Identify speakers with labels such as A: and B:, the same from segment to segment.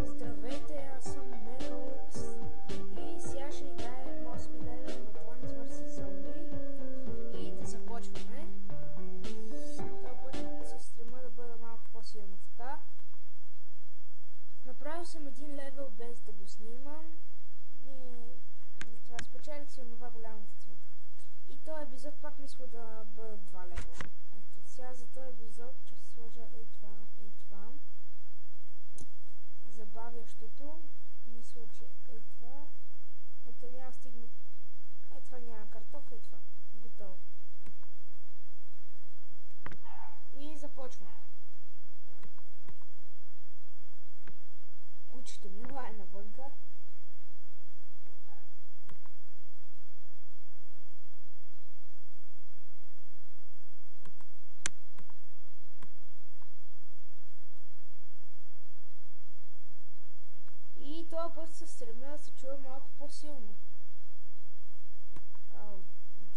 A: Здравейте, аз съм Мелукс и сега ще играем 8 левел на Plants vs. Zombies и да започваме. Това път се стрима да бъда малко по-силно така. Направил съм един левел без да го снимам и затова спечелих си онова голямата цвета. И този епизод пак мисля да бъдат 2 левела. Ето сега за този епизод ще сложа това. Забавящото, мисля, че е това. Ето няма стигне. Е това няма картоф, е това. Готово. И започвам. Кучето ми лае навънка. И този път се стремя да се чува малко по-силно.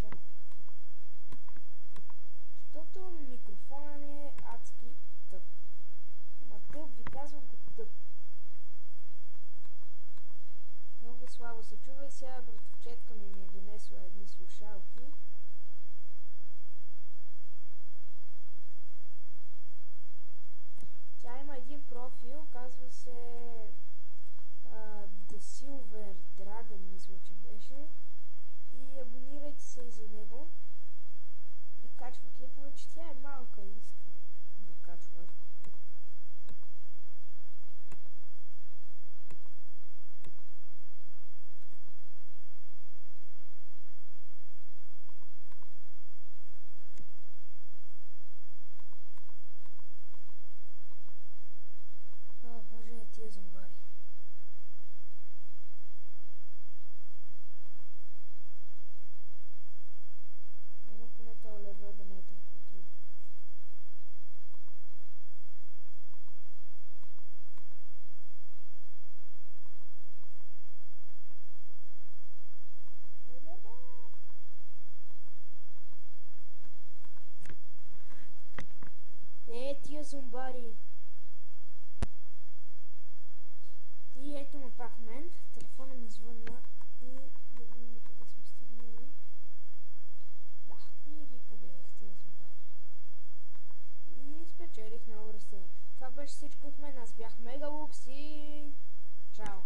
A: Чакай. Защото микрофона ми е адски тъп. Ма тъп ви казвам като тъп. Много слабо се чува и сега братовчетка ми е донесла едни слушалки. Тя има един профил, казва се The Silver Dragon, мисля, че беше. И абонирайте се и за него. Да качва клипове, че тя е малка и иска да качва. О, боже, тия зомбари. Поне този левел да не е толкова трудно. Тия зомбари. И ето ме пак мен. Телефона ми звънна и да видим къде сме стигнали. Да, и ги победих тия зомбари. И спечелих много растения. Това беше всичко от мен. Аз бях Мегалукс и... Чао!